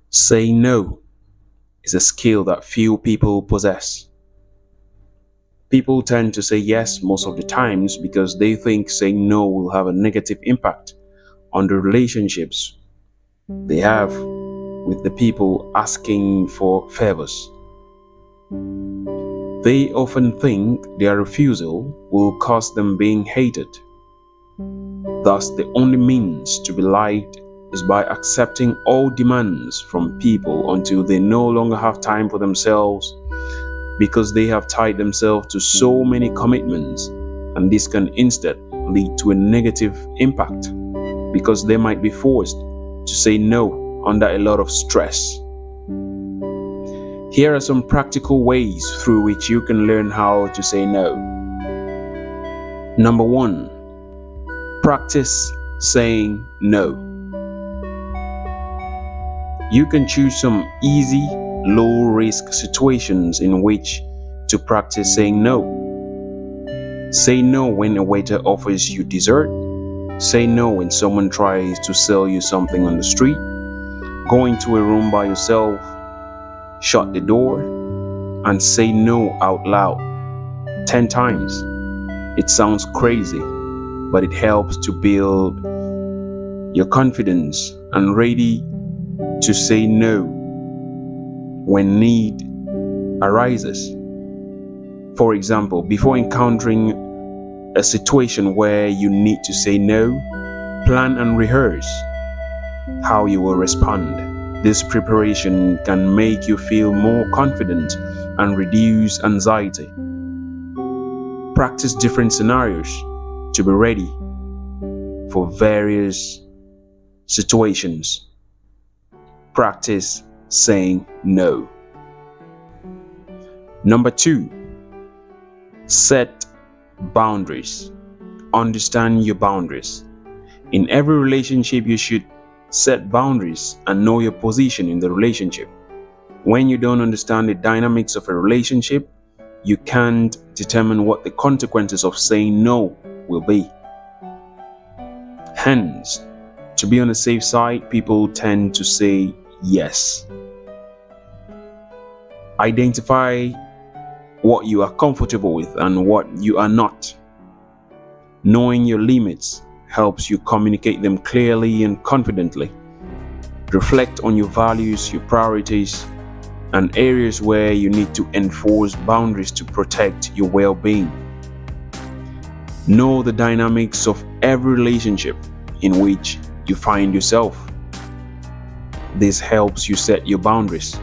Saying no is a skill that few people possess. People tend to say yes most of the times because they think saying no will have a negative impact on the relationships they have with the people asking for favors. They often think their refusal will cause them being hated. Thus, the only means to be liked is by accepting all demands from people until they no longer have time for themselves because they have tied themselves to so many commitments, and this can instead lead to a negative impact because they might be forced to say no under a lot of stress. Here are some practical ways through which you can learn how to say no. Number 1, practice saying no. You can choose some easy, low-risk situations in which to practice saying no. Say no when a waiter offers you dessert. Say no when someone tries to sell you something on the street. Go into a room by yourself, shut the door, and say no out loud 10 times. It sounds crazy, but it helps to build your confidence and ready to say no when need arises. For example, before encountering a situation where you need to say no, plan and rehearse how you will respond. This preparation can make you feel more confident and reduce anxiety. Practice different scenarios to be ready for various situations. Practice saying no. Number 2, set boundaries. Understand your boundaries. In every relationship, you should set boundaries and know your position in the relationship. When you don't understand the dynamics of a relationship, you can't determine what the consequences of saying no will be. Hence, to be on the safe side, people tend to say yes. Identify what you are comfortable with and what you are not. Knowing your limits helps you communicate them clearly and confidently. Reflect on your values, your priorities, and areas where you need to enforce boundaries to protect your well-being. Know the dynamics of every relationship in which you find yourself. This helps you set your boundaries.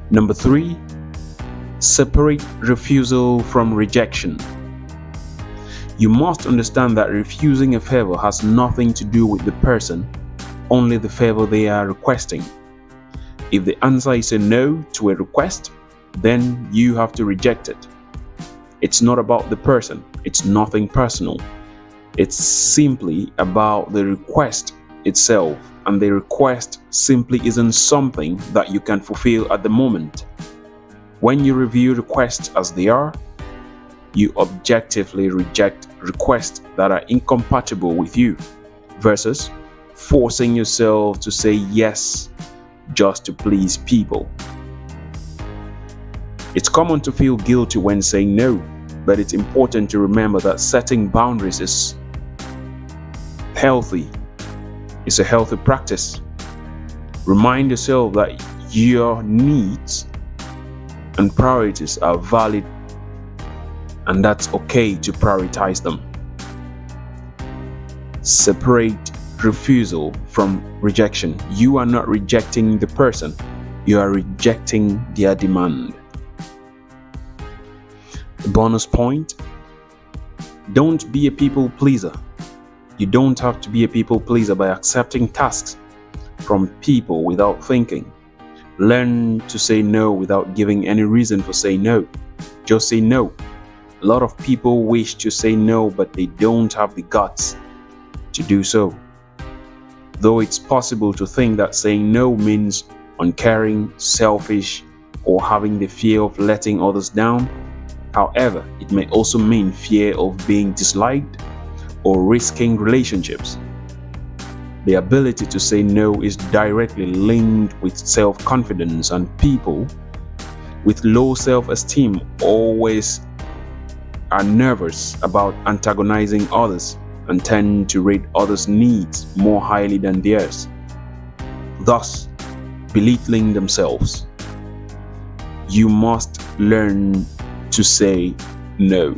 Number 3, separate refusal from rejection. You must understand that refusing a favor has nothing to do with the person, only the favor they are requesting. If the answer is a no to a request, then you have to reject it. It's not about the person, it's nothing personal. It's simply about the request itself, and the request simply isn't something that you can fulfill at the moment. When you review requests as they are, you objectively reject requests that are incompatible with you, versus forcing yourself to say yes just to please people. It's common to feel guilty when saying no, but it's important to remember that setting boundaries is healthy. It's a healthy practice. Remind yourself that your needs and priorities are valid, and that's okay to prioritize them. Separate refusal from rejection. You are not rejecting the person, you are rejecting their demand. Bonus point: don't be a people pleaser. You don't have to be a people pleaser by accepting tasks from people without thinking. Learn to say no without giving any reason for saying no. Just say no. A lot of people wish to say no, but they don't have the guts to do so. Though it's possible to think that saying no means uncaring, selfish, or having the fear of letting others down, however, it may also mean fear of being disliked or risking relationships. The ability to say no is directly linked with self-confidence, and people with low self-esteem always are nervous about antagonizing others and tend to rate others' needs more highly than theirs, thus belittling themselves. You must learn to say no.